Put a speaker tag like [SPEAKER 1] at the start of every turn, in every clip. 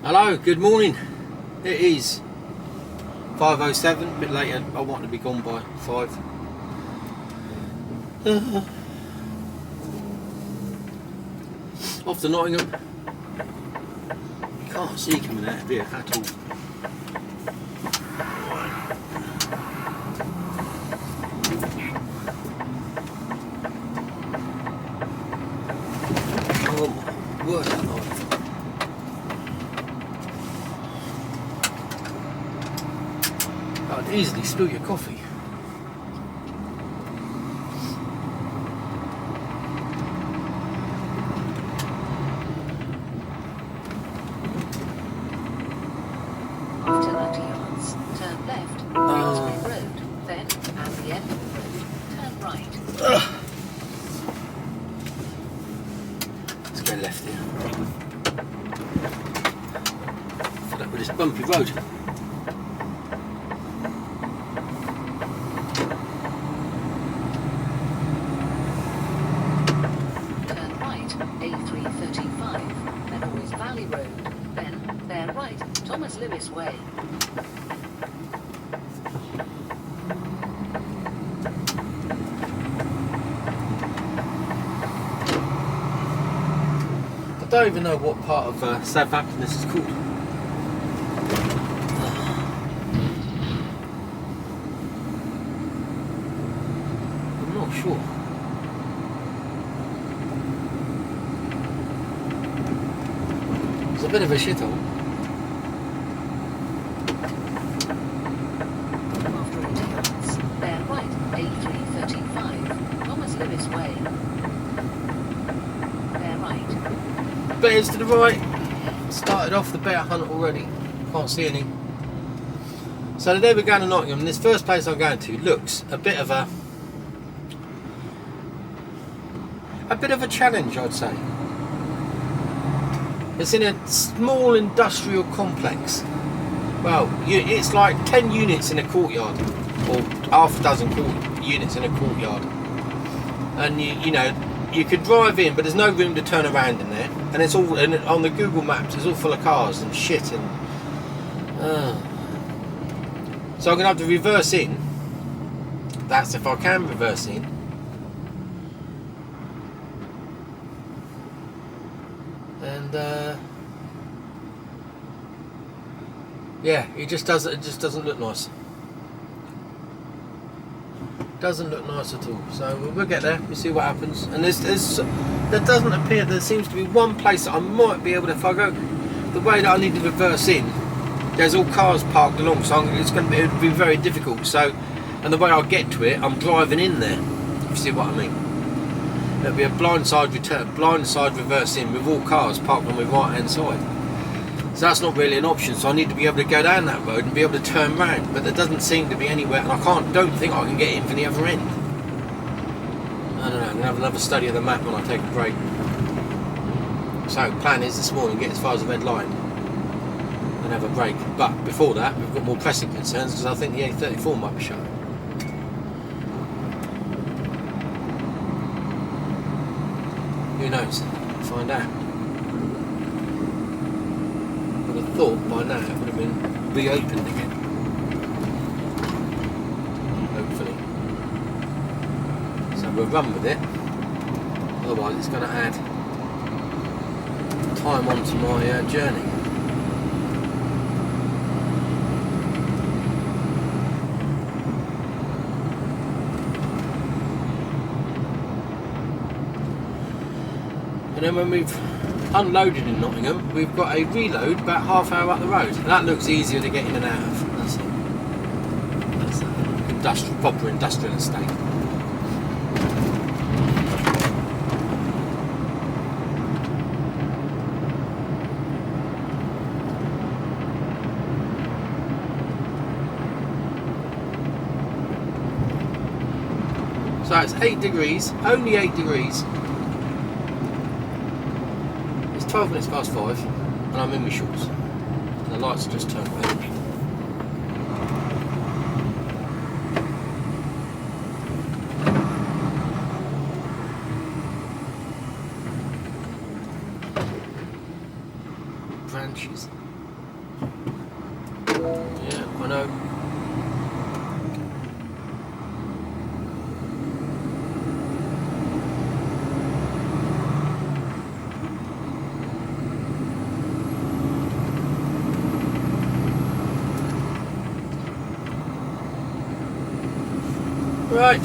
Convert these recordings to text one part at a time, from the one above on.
[SPEAKER 1] Hello, good morning. It is 5:07, a bit later. I want to be gone by 5. Off to Nottingham. You can't see coming out of here at all. Oh my word, that life. I'd easily spill your coffee.
[SPEAKER 2] After 90 yards, turn left, Railsbury Road, then at the end of the road, turn right.
[SPEAKER 1] Let's go left here. Fed up with this bumpy road.
[SPEAKER 2] A335, then always Valley Road, then bear right, Thomas Lewis Way.
[SPEAKER 1] I don't even know what part of Southampton this is called. I'm not sure. It's a bit of a shithole.
[SPEAKER 2] After 80 yards, bear right, A335, Thomas Lewis Way. Bear right.
[SPEAKER 1] Bears to the right. Started off the bear hunt already. Can't see any. So today we're going to Nottingham, and this first place I'm going to looks a bit of a challenge, I'd say. It's in a small industrial complex. Well, it's like 10 units in a courtyard, or half a dozen units in a courtyard. And you know, you could drive in, but there's no room to turn around in there. And it's all, and on the Google Maps, it's all full of cars and shit. And so I'm gonna have to reverse in. That's if I can reverse in. And yeah, it just doesn't look nice. Doesn't look nice at all. So we'll get there. We'll see what happens. And there doesn't appear. There seems to be one place that I might be able to. If I go the way that I need to reverse in, there's all cars parked along, so it's going to be very difficult. So, and the way I get to it, I'm driving in there. If you see what I mean. There'll be a blindside return, blindside reverse in with all cars parked on my right hand side. So that's not really an option. So I need to be able to go down that road and be able to turn round. But there doesn't seem to be anywhere, and I don't think I can get in from the other end. I don't know. I'm gonna have another study of the map when I take a break. So plan is this morning get as far as the red line and have a break. But before that, we've got more pressing concerns because I think the A34 might be shut. Who knows? Find out. But I thought by now it would have been reopened again. Hopefully. So we'll run with it. Otherwise it's going to add time onto my journey. And then when we've unloaded in Nottingham, we've got a reload about half hour up the road. And that looks easier to get in and out of. That's an proper industrial estate. So it's 8 degrees, only 8 degrees. 12 minutes past 5 and I'm in my shorts. And the lights are just turned red. Branches. Right,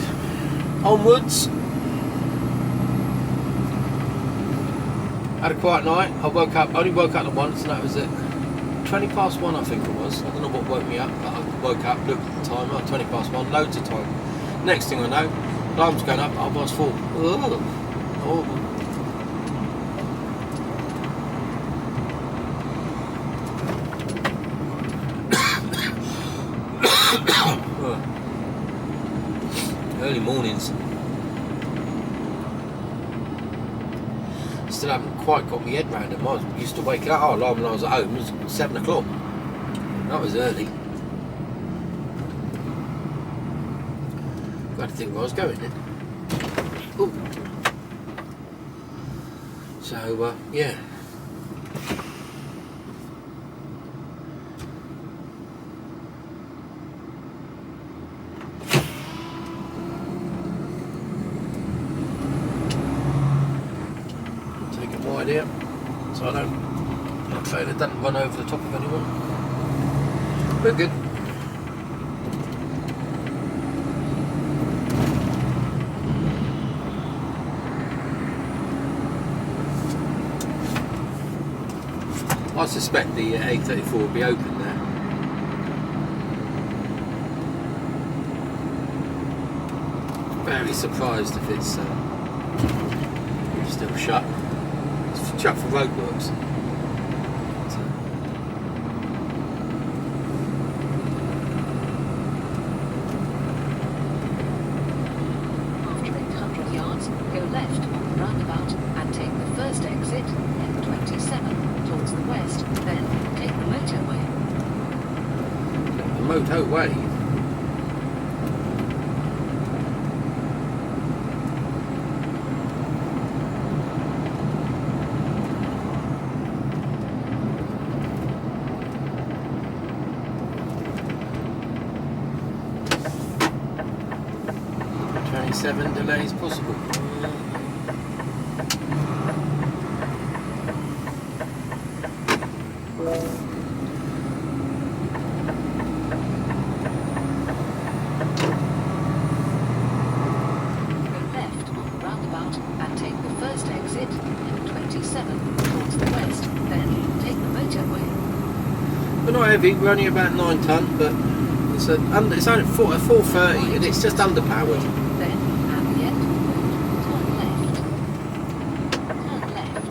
[SPEAKER 1] onwards. Had a quiet night. I only woke up once, and that was it. 20 past 1 I think it was. I don't know what woke me up, but I woke up, looked at the time, 20 past 1, loads of time. Next thing I know, alarm's going up, I was full. Horrible. Early mornings. Still haven't quite got my head round them. I used to wake up, alarm when I was at home was 7 o'clock. That was early. Glad to think where I was going then. Ooh. So, yeah. Here, so I don't, like I say, it doesn't run over the top of anyone. We're good. I suspect the A34 will be open there. Very surprised if it's still shut. Shut for roadworks.
[SPEAKER 2] After 800 yards, go left on the roundabout and take the first exit, M27, towards the west, then take the motorway.
[SPEAKER 1] The motorway? 7 delays possible. We're not heavy, we're only about 9 tonne, but it's only at 430 and it's just underpowered.
[SPEAKER 2] Then, at the end of the road, turn left.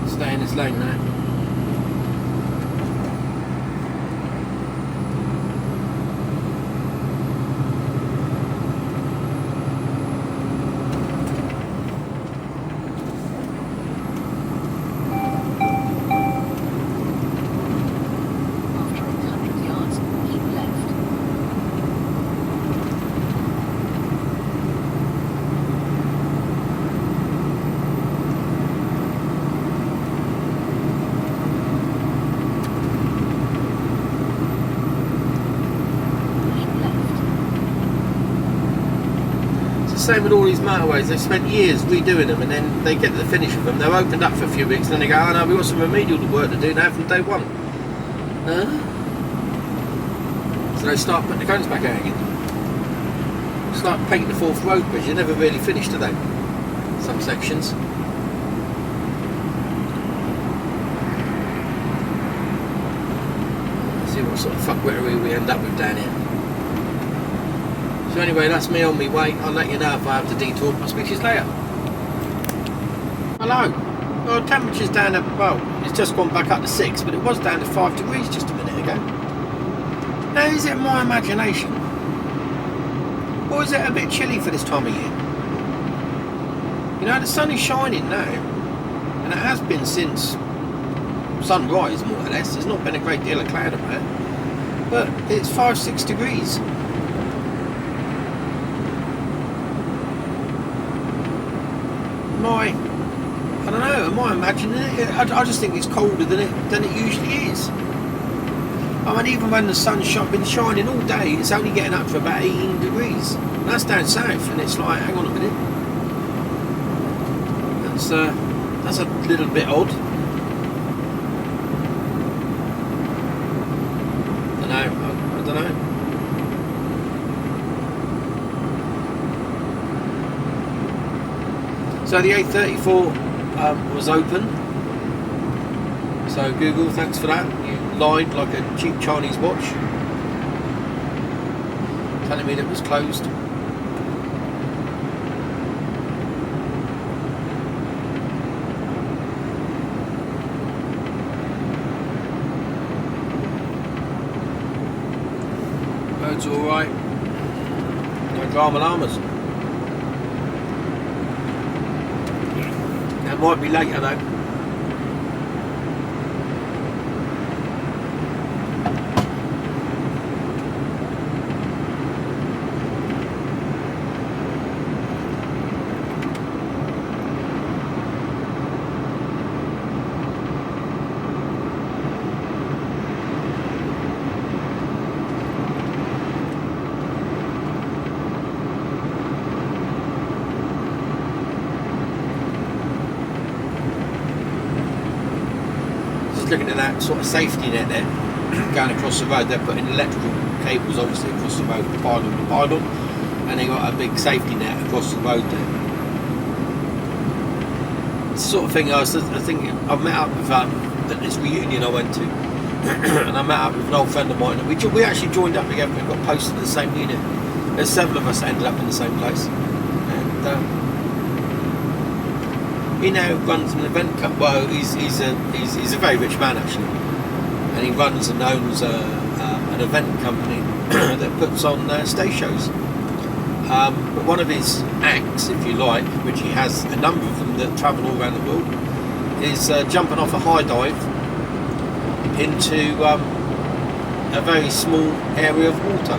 [SPEAKER 1] Just stay in this lane now. Same with all these motorways, they've spent years redoing them and then they get to the finish of them, they're opened up for a few weeks and then they go, oh no, we've got some remedial work to do now from day one. So they start putting the cones back out again. It's like painting the Forth Road Bridge, you're never really finished, do they? Some sections. Let's see what sort of fuckwittery we end up with down here. So anyway, that's me on my way. I'll let you know if I have to detour. I'll speak to you later. Hello. Well, temperature's down at, well, it's just gone back up to 6, but it was down to 5 degrees just a minute ago. Now, is it my imagination? Or is it a bit chilly for this time of year? You know, the sun is shining now, and it has been since sunrise, more or less. There's not been a great deal of cloud about it, but it's 5-6 degrees. I don't know, am I imagining it? I just think it's colder than it usually is. I mean, even when the sun's been shining all day, it's only getting up to about 18 degrees. And that's down south, and it's like, hang on a minute. that's a little bit odd. I don't know. So the A34 was open. So Google, thanks for that. You lied like a cheap Chinese watch, telling me that it was closed. Road's alright. No drama llamas. That might be later though. Looking at that sort of safety net there going across the road. They're putting electrical cables obviously across the road, pylon to pylon, and they got a big safety net across the road there. It's the sort of thing I think I met up with at this reunion I went to and I met up with an old friend of mine, and we actually joined up together and got posted to the same unit. There's several of us that ended up in the same place, and he now runs an event company. Well, he's a very rich man actually, and he runs and owns an event company that puts on stage shows. But one of his acts, if you like, which he has a number of them that travel all around the world, is jumping off a high dive into a very small area of water.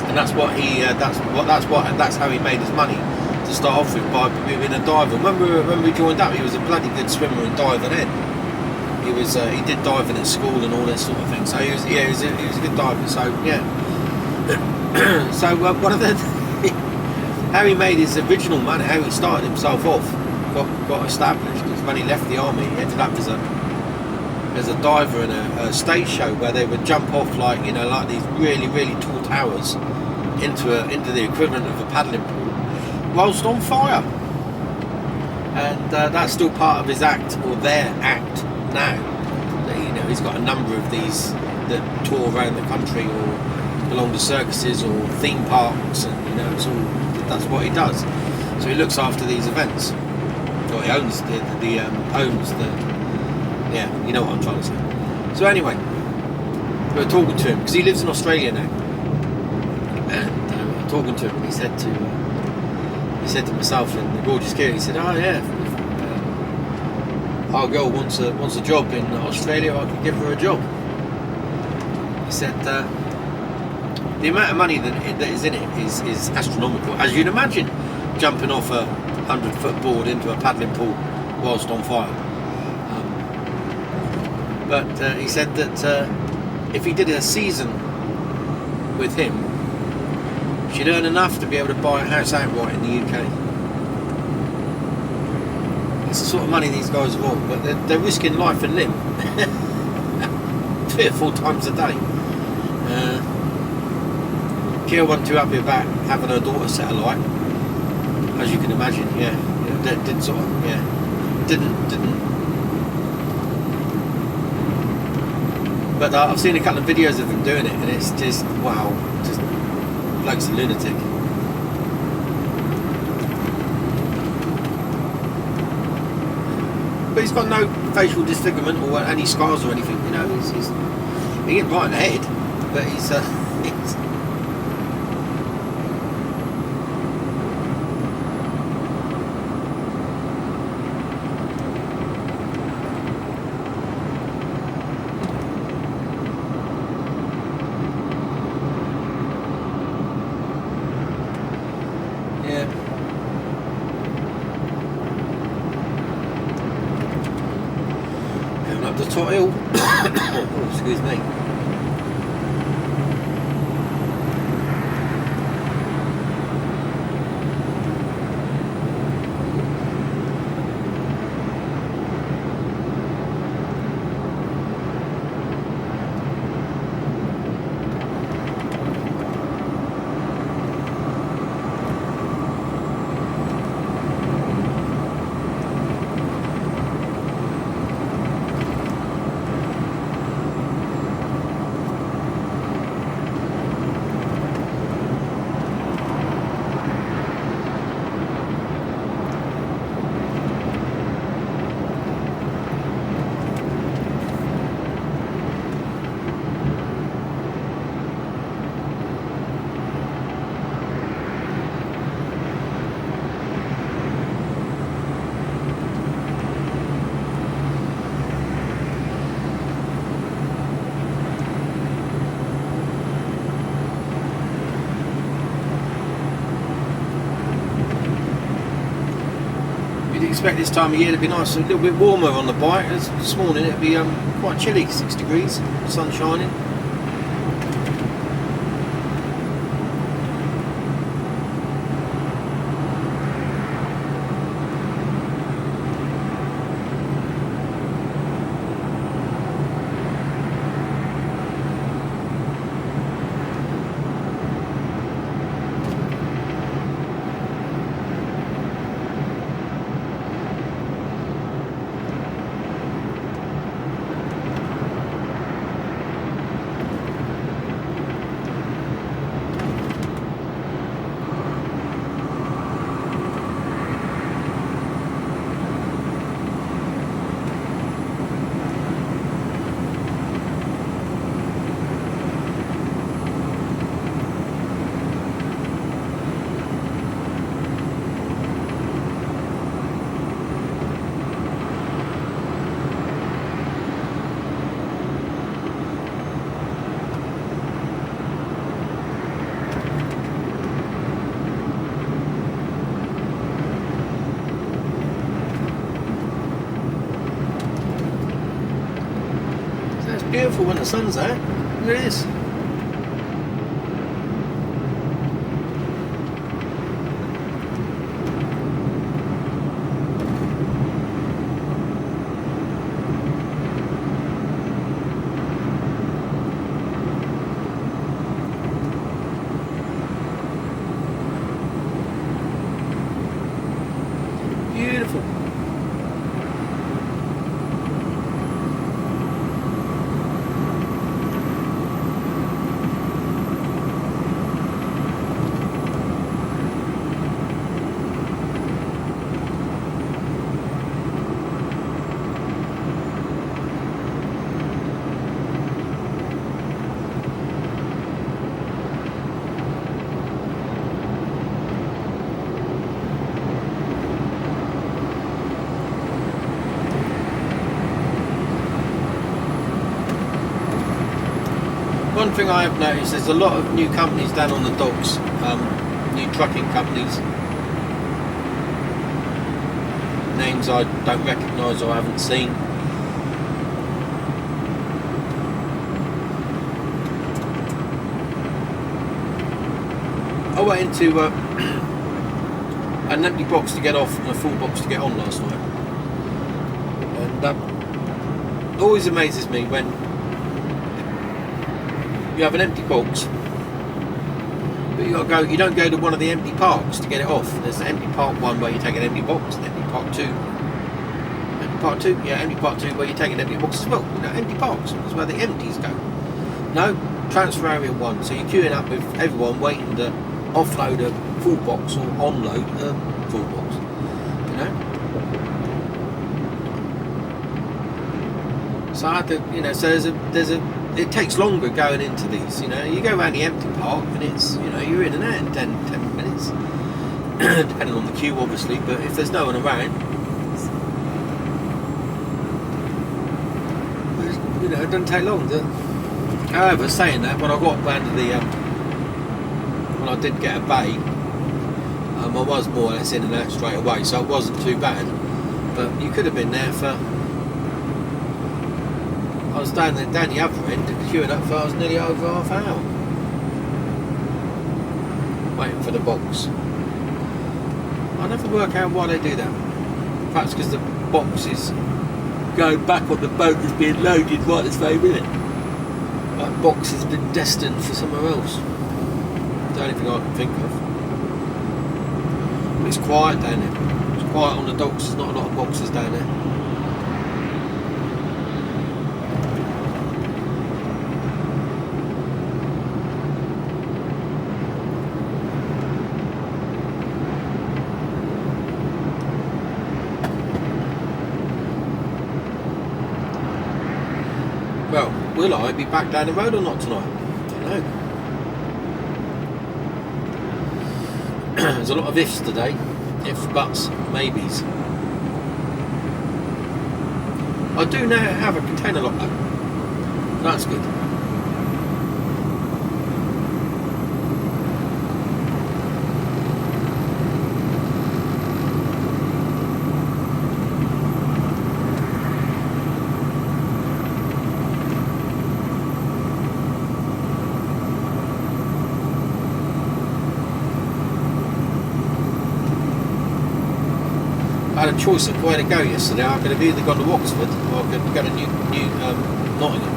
[SPEAKER 1] And that's how he made his money to start off with, by being a diver. When we joined up, he was a bloody good swimmer and diver then. He did diving at school and all that sort of thing. So he was a good diver. So yeah. So one of the how he made his original money, how he started himself off, got established, is when he left the army. He ended up as a diver in a stage show where they would jump off like these really, really tall towers into the equivalent of a paddling pool whilst on fire. And that's still part of his act, or their act now. He's got a number of these that tour around the country or belong to circuses or theme parks, and that's what he does. So he looks after these events. Or he owns yeah, you know what I'm trying to say. So anyway, we're talking to him because he lives in Australia now, and we're talking to him. And he said to myself and the gorgeous Kira, he said, "Oh yeah, if our girl wants a job in Australia, I could give her a job." He said the amount of money that is in it is astronomical, as you'd imagine, jumping off a 100-foot board into a paddling pool whilst on fire. But he said that if he did a season with him, she'd earn enough to be able to buy a house outright in the UK. That's the sort of money these guys are on, but they're risking life and limb 3 or 4 times a day. Kira wasn't too happy about having her daughter set alight, as you can imagine. Didn't. But I've seen a couple of videos of them doing it, and it's just, wow, just bloke's a lunatic. But he's got no facial disfigurement or any scars or anything, he ain't right in the head, but he's up the top hill. Oh, excuse me. you'd expect this time of year to be nice, a little bit warmer on the bike. As this morning it'd be quite chilly, 6 degrees, sun shining. Beautiful when the sun's out. It is. Beautiful. One thing I have noticed, there's a lot of new companies down on the docks, new trucking companies. Names I don't recognise or haven't seen. I went into an empty box to get off and a full box to get on last night. And it always amazes me when you have an empty box, but you don't go to one of the empty parks to get it off. There's the empty park one where you take an empty box, and empty park two where you take an empty box as well. You know, empty parks, that's where the empties go. No, transfer area one, so you're queuing up with everyone waiting to offload a full box or onload a full box, you know. So I had to, you know, so it takes longer going into these, you know. You go around the empty park and it's, you know, you're in and out in 10 minutes, depending on the queue obviously, but if there's no one around, you know, it doesn't take long. However, saying that, when I got round to the, when I did get a bay, I was more or less in and out straight away, so it wasn't too bad, but you could have been there for, I was down the other end, queuing up for, I was nearly over half an hour waiting for the box. I never work out why they do that. Perhaps because the box is going back on the boat that's being loaded right this very minute. That box has been destined for somewhere else. The only thing I can think of. But it's quiet down there. It's quiet on the docks, there's not a lot of boxes down there. Well, will I be back down the road or not tonight? I don't know. There's a lot of ifs today. Ifs, buts, maybes. I do now have a container lock though. That's good. I had a choice of where to go yesterday. I could have either gone to Oxford or I could go to Nottingham.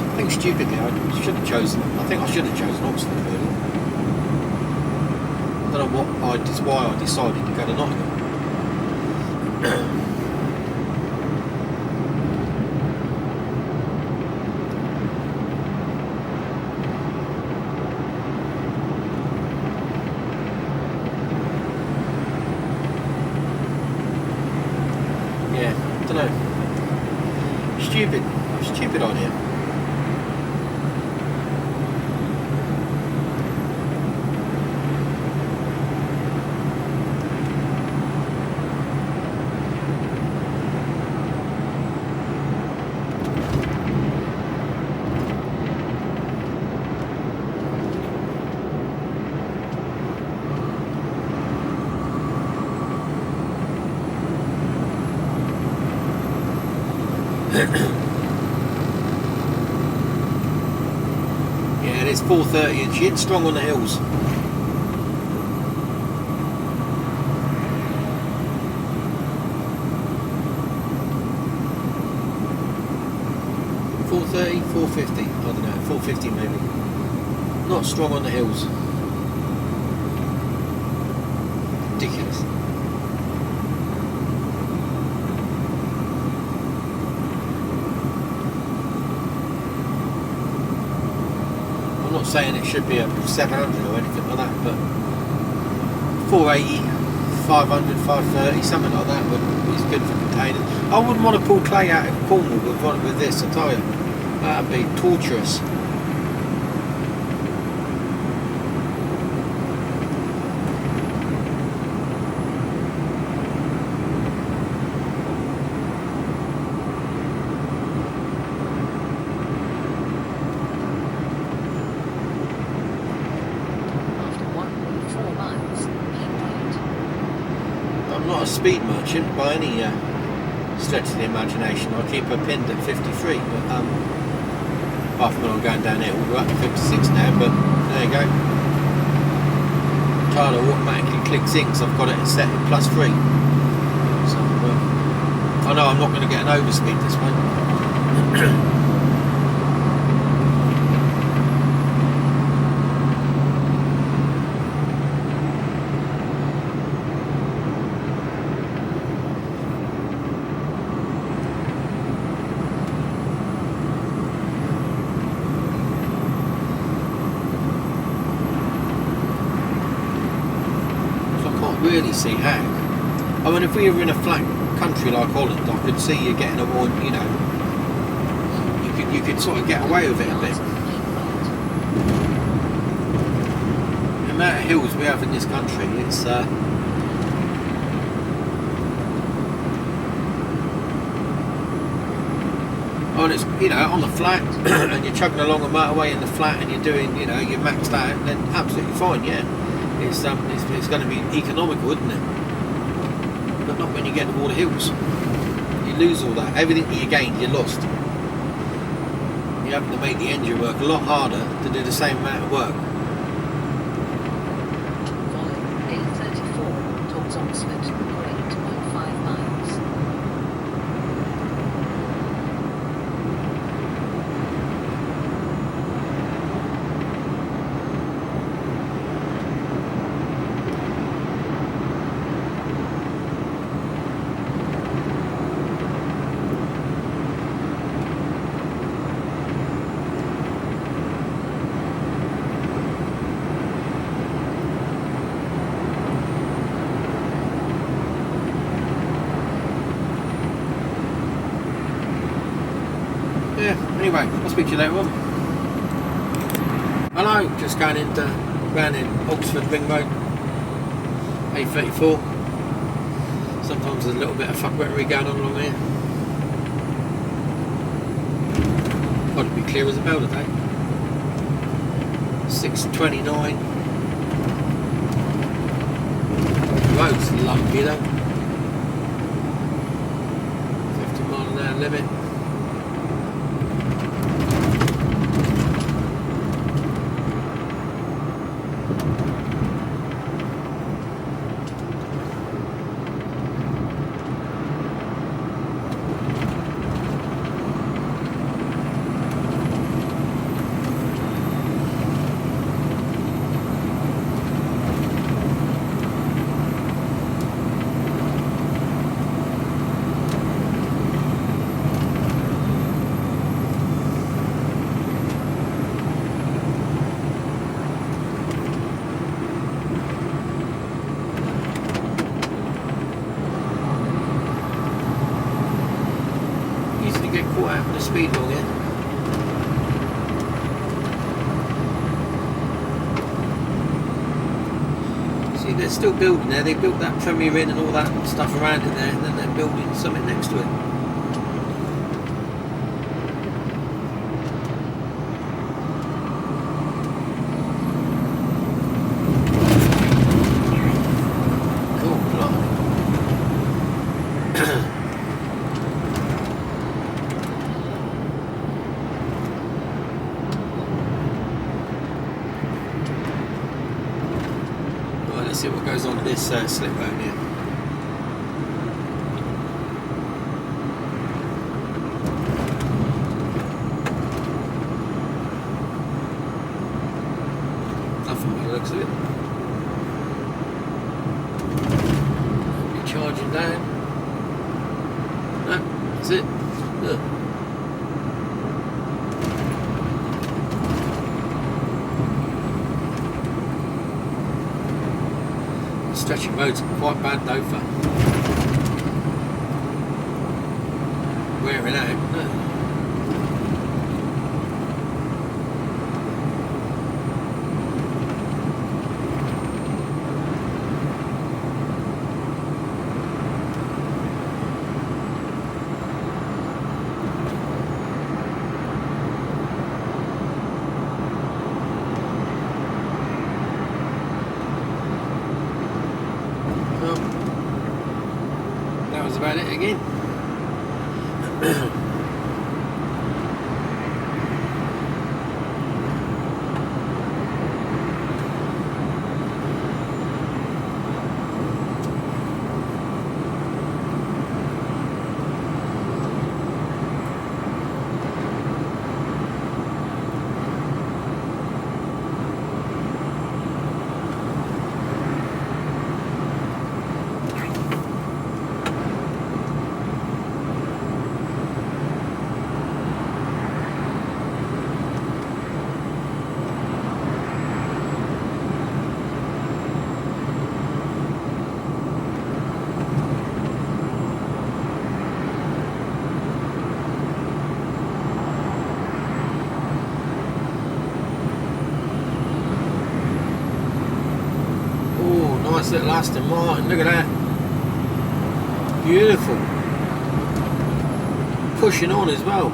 [SPEAKER 1] I think stupidly I should have chosen. I think I should have chosen Oxford really. I don't know why I decided to go to Nottingham. Yeah, I don't know. Stupid idea. Yeah, it's 4:30 and she hit strong on the hills. $4.30, $4.50, I don't know, $4.50 maybe. Not strong on the hills. Ridiculous. I'm not saying it should be a 700 or anything like that, but 480, 500, 530, something like that is good for containers. I wouldn't want to pull clay out of Cornwall with this, I tell you. That'd be torturous. I'm not a speed merchant by any stretch of the imagination. I keep her pinned at 53, but apart from when I'm going downhill, we're up to 56 now, but there you go. Tyler automatically clicks in because I've got it set at +3. So I know I'm not going to get an overspeed this way. Really see how. I mean, if we were in a flat country like Holland, I could see you getting a more, you know, you could sort of get away with it a bit. The amount of hills we have in this country, it's and it's, you know, on the flat and you're chugging along a motorway in the flat and you're doing, you know, you're maxed out, then absolutely fine, yeah. It's going to be economical, isn't it? But not when you get to all the hills. You lose all that. Everything that you gained, you lost. You're having to make the engine work a lot harder to do the same amount of work.
[SPEAKER 2] Volume A34 towards Oxford for 8.5 miles.
[SPEAKER 1] Yeah, anyway, I'll speak to you later on. Hello, just going into round in Oxford Ring Road, A34. Sometimes there's a little bit of fuckwettery going on along here. Got to be clear as a bell today. 6:29. Road's lumpy though. 50 mile an hour limit. speed along here. See, they're still building there. They built that Premier Inn and all that stuff around it there, and then they're building something next to it. Let's see what goes on with this slip road here. Nothing by the looks of it. Be charging down. No, that's it. Look. Stretching roads are quite bad though for wearing out. No. That was about it again. Nice little Aston Martin, look at that. Beautiful. Pushing on as well.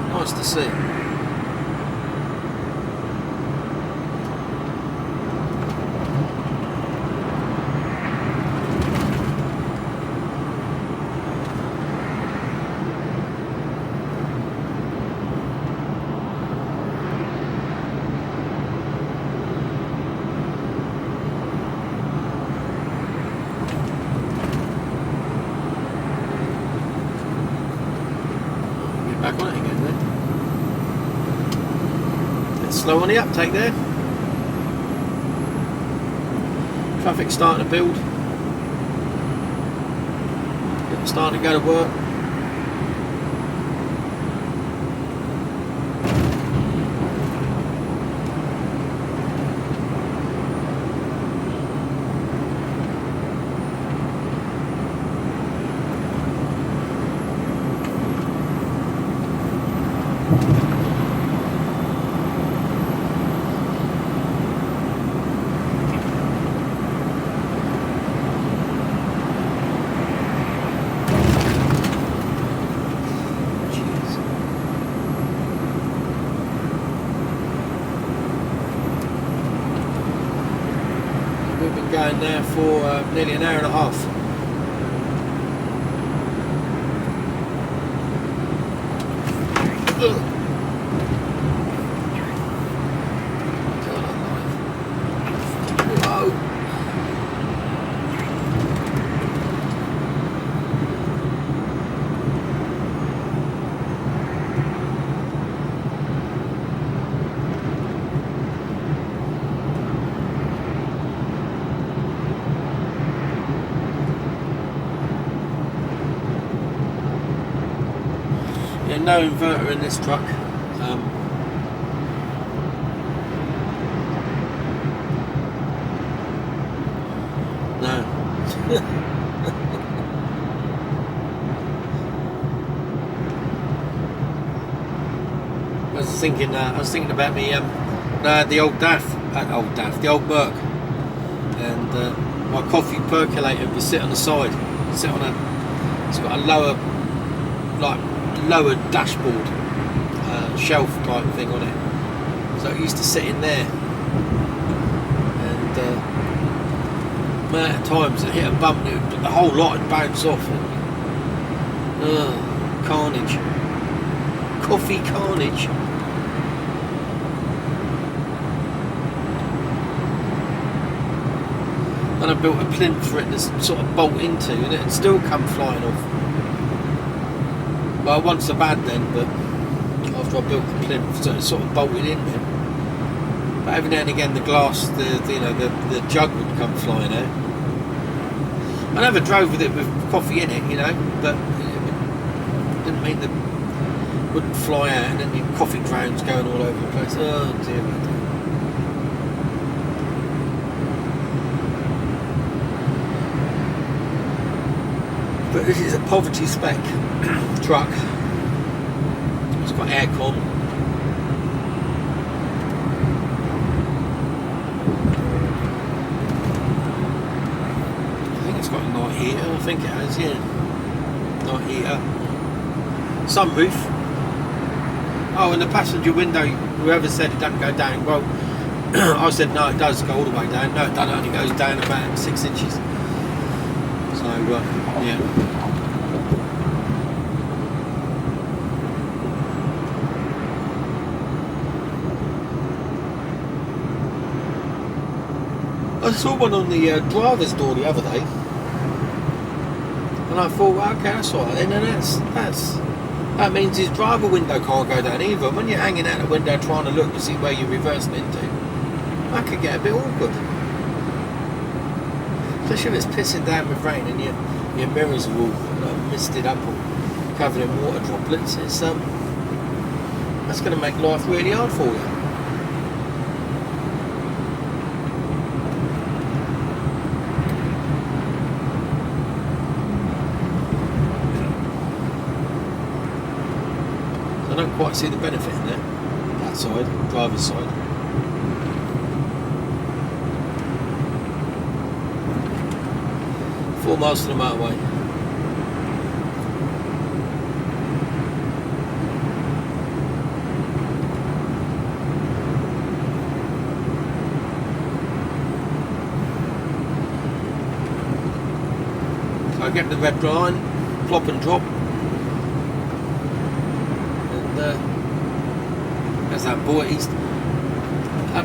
[SPEAKER 1] Nice to see. Back on it again then. Bit slow on the uptake there. Traffic's starting to build. People starting to go to work. We've been going there for nearly an hour and a half. Ugh. Whoa. Yeah, no inverter in this truck. No. I was thinking about me. I had the old the old Merc, and my coffee percolator would sit on the side, it's got a lower dashboard shelf type thing on it, so it used to sit in there, and at times it hit a bump and the whole lot would bounce off. Carnage. Coffee carnage. And I built a plinth for it to sort of bolt into, and it'd still come flying off. Well, once a bad then, but after I built the plinth, so it sort of bolted in then. But every now and again, the glass, the jug would come flying out. I never drove with it with coffee in it, but it didn't mean that it wouldn't fly out, and then your coffee grounds going all over the place. Oh dear. But this is a poverty spec truck. It's got aircon. I think it's got a night heater. I think it has, yeah. Night heater. Sunroof. Oh, and the passenger window, whoever said it doesn't go down, well, I said no, it does go all the way down. No, it doesn't, only goes down about 6 inches. So, yeah. I saw one on the driver's door the other day, and I thought, well, okay, that's all right then, and that means his driver window can't go down either. When you're hanging out the window trying to look to see where you're reversing into, that could get a bit awkward. Especially if it's pissing down with rain and your mirrors are all misted up or covered in water droplets. It's that's going to make life really hard for you. I don't quite see the benefit in there. That side, driver's side. Four miles to the motorway. So I get the red line, plop and drop. There's that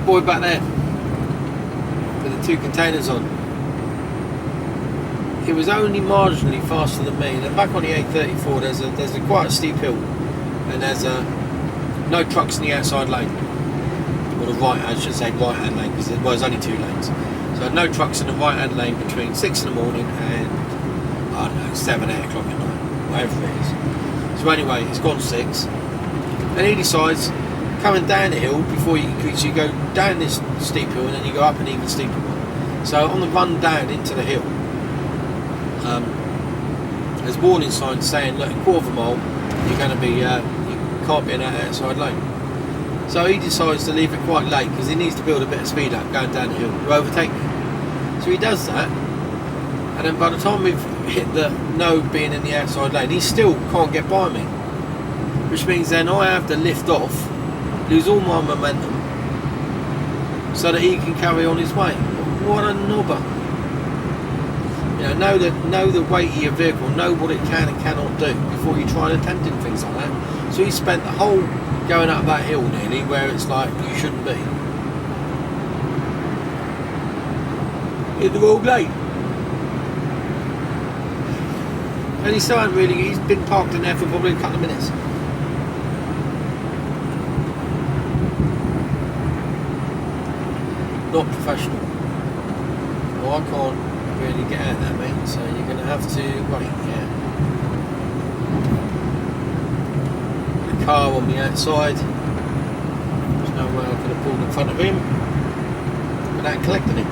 [SPEAKER 1] boy back there with the two containers on. He was only marginally faster than me. And back on the A34, there's a quite a steep hill, and there's no trucks in the outside lane, or the right, I should say right hand lane, because there's only 2 lanes. So no trucks in the right hand lane between 6 in the morning and I don't know 7, 8 o'clock at night, whatever it is. So anyway, it's gone 6. And he decides, coming down the hill, before you go down this steep hill and then you go up an even steeper one. So on the run down into the hill, there's warning signs saying, look, in a quarter of a mile, you're going to be, you can't be in that outside lane. So he decides to leave it quite late because he needs to build a bit of speed up going down the hill to overtake me. So he does that, and then by the time we've hit the no being in the outside lane, he still can't get by me. Which means then I have to lift off, lose all my momentum, so that he can carry on his way. What a knobber. Know the weight of your vehicle, know what it can and cannot do before you try attempting things like that. So he spent the whole going up that hill nearly where it's like you shouldn't be in the wrong lane. And he still hasn't really, he's been parked in there for probably a couple of minutes. Not professional. Well, I can't really get out there, mate, so you're going to have to wait, yeah. The car on the outside, there's no way I could have pulled in front of him without collecting him.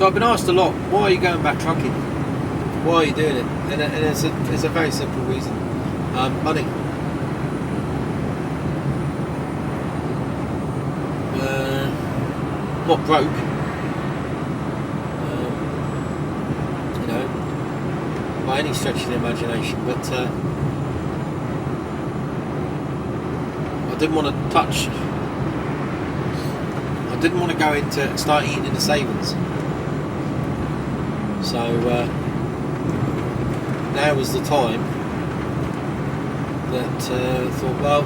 [SPEAKER 1] I've been asked a lot, why are you going back trucking? Why are you doing it? And it's a very simple reason. Money. Not broke. You know, by any stretch of the imagination, but I didn't want to touch. I didn't want to go into start eating in the savings. So now was the time that I thought, well,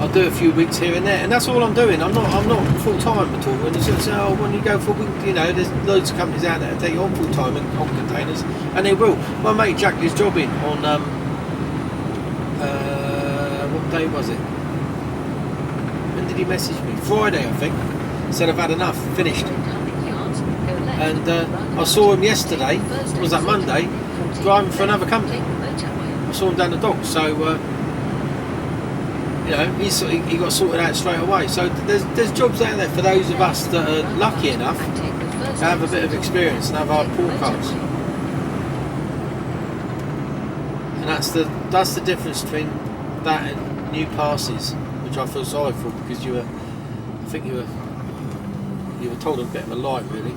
[SPEAKER 1] I'll do a few weeks here and there, and that's all I'm doing. I'm not full time at all. And it's just, when you go for, you know, there's loads of companies out there that take you on full time on containers, and they will. My mate jacked his job in on what day was it? When did he message me? Friday, I think. Said I've had enough, finished. And I saw him yesterday. Was that Monday? Driving for another company. I saw him down the dock. So. You know, he got sorted out straight away. So there's jobs out there for those of us that are lucky enough to have a bit of experience and have our pool cards. And that's the difference between that and new passes, which I feel sorry for, because I think you were told a bit of a lie, really.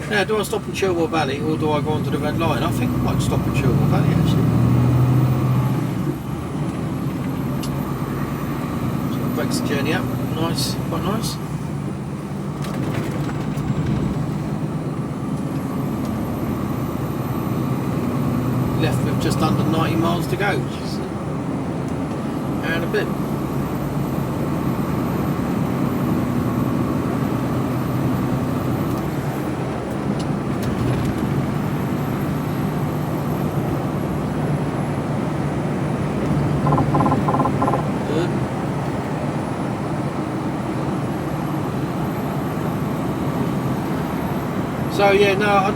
[SPEAKER 1] Now, do I stop in Chilwell Valley or do I go onto the red line? I think I might stop in Chilwell Valley, actually. So it breaks the journey up. Nice, quite nice. Left with just under 90 miles to go, which is an hour and a bit. So yeah, no,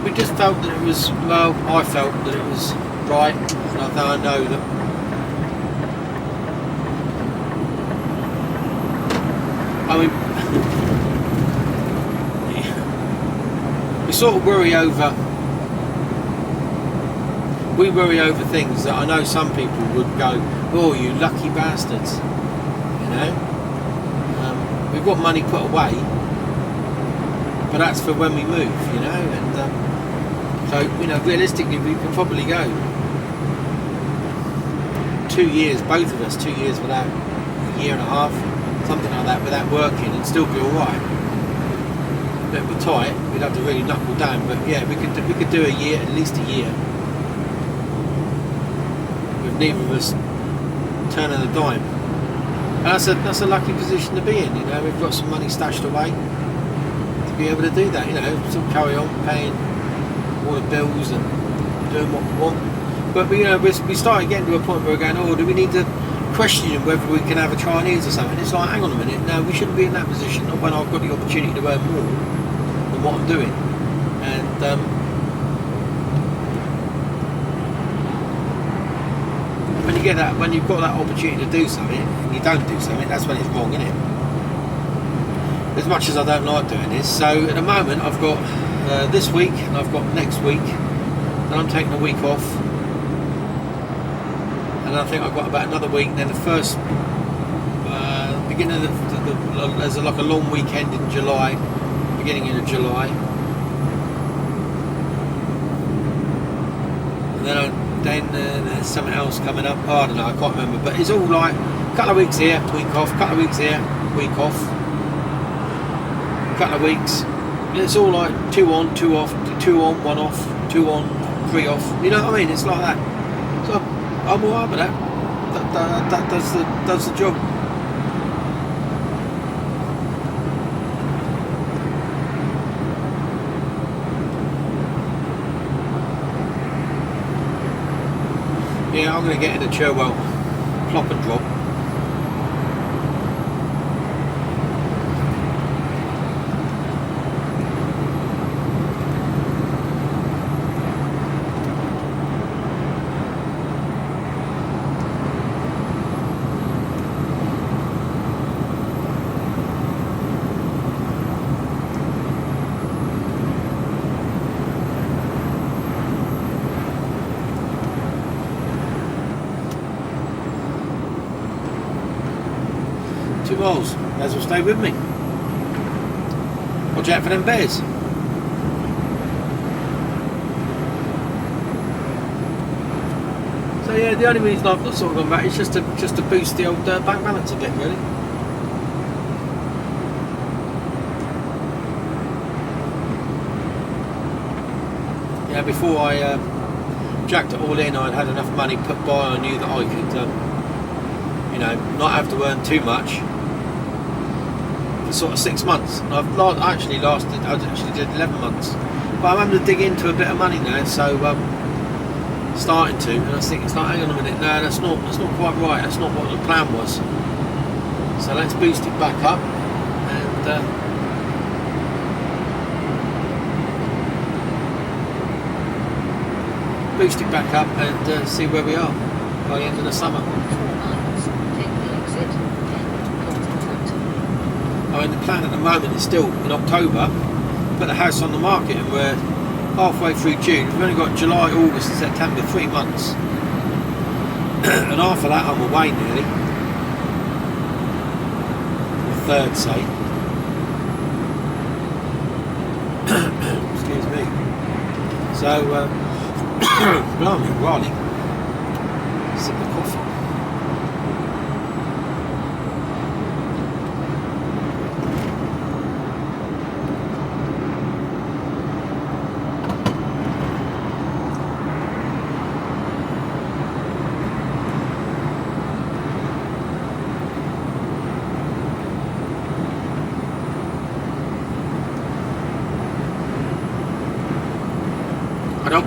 [SPEAKER 1] we just felt that it was, well, I felt that it was right, and I know that I mean, we sort of worry over things that I know some people would go, oh, you lucky bastards, you know. We've got money put away, but that's for when we move, you know, and so, you know, realistically we can probably go 2 years, both of us, 2 years without, a year and a half, something like that, without working, and still be alright. It'd be tight, we'd have to really knuckle down, but yeah, we could do a year, at least a year, with neither of us turning a dime. And that's a lucky position to be in, you know. We've got some money stashed away be able to do that, you know, still carry on paying all the bills and doing what we want. But you know, we started getting to a point where we're going, oh, do we need to question whether we can have a Chinese or something? It's like, hang on a minute, no, we shouldn't be in that position, not when I've got the opportunity to earn more than what I'm doing. And when you've got that opportunity to do something and you don't do something, that's when it's wrong, isn't it? As much as I don't like doing this, so at the moment I've got this week and I've got next week, and I'm taking a week off, and I think I've got about another week, and then the first beginning of there's like a long weekend in July, beginning of July, and then there's something else coming up. Oh, I don't know, I can't remember, but it's all like a couple of weeks here, week off, couple of weeks here, week off, couple of weeks. It's all like 2 on, 2 off, 2 on, 1 off, 2 on, 3 off. You know what I mean? It's like that. So I'm alright with that. That does the job. Yeah, I'm going to get into Chilwell, plop and drop. miles. As will stay with me. Watch out for them bears. So yeah, the only reason I've sort of gone back is just to boost the old bank balance a bit, really. Yeah, before I jacked it all in, I'd had enough money put by. I knew that I could, you know, not have to earn too much for sort of 6 months. And I actually did 11 months, but I'm having to dig into a bit of money now. So starting to, and I think it's like, hang on a minute, no, that's not quite right. That's not what the plan was. So let's boost it back up and boost it back up and see where we are by the end of the summer.
[SPEAKER 2] 4 miles, take the exit, then towards Clapton.
[SPEAKER 1] I mean, the plan at the moment is still in October, put the house on the market, and we're halfway through June. We've only got July, August and September, 3 months. And after that I'm away nearly. The third, say. Excuse me. So, blimey, Riley. Sip of coffee.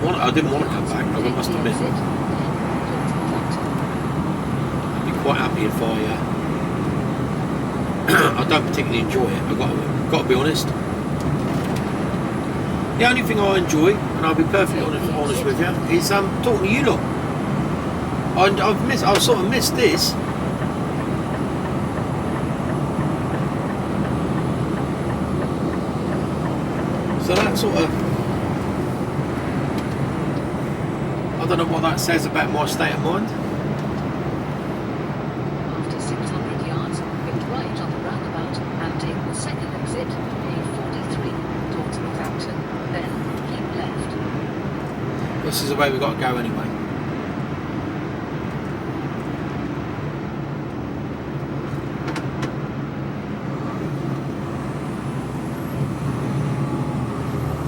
[SPEAKER 1] I didn't want to come back, I must admit. I'd be quite happy if I don't particularly enjoy it. I've got to be honest. The only thing I enjoy, and I'll be perfectly honest with you, is talking to you lot. I've sort of missed this. So that sort of, I don't know what that says about my state of mind.
[SPEAKER 2] After 600 yards, go right on the roundabout and take the second exit, A43, towards Clapton, then keep left.
[SPEAKER 1] This is the way we've got to go anyway.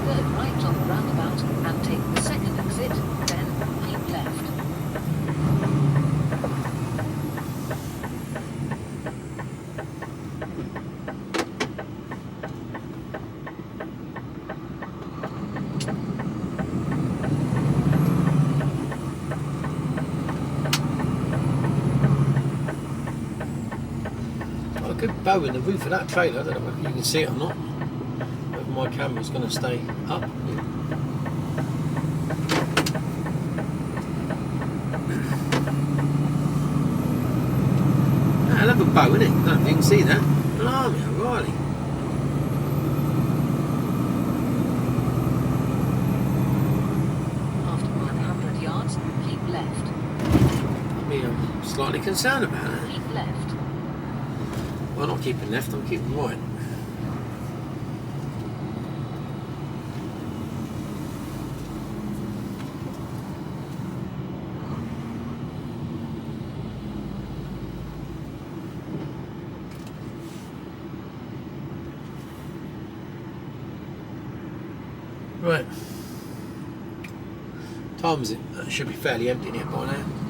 [SPEAKER 2] Third right on the roundabout and take the second exit, then keep left.
[SPEAKER 1] Got a good bow in the roof of that trailer. I don't know whether you can see it or not. Whether my camera's going to stay up. I love a bow, innit? I don't know if you can see that. Blimey, O'Reilly.
[SPEAKER 2] After 100 yards, keep left.
[SPEAKER 1] I mean, I'm slightly concerned about that.
[SPEAKER 2] Keep left.
[SPEAKER 1] Well, I'm not keeping left, I'm keeping right. Right. Time is it? It should be fairly empty in here by now.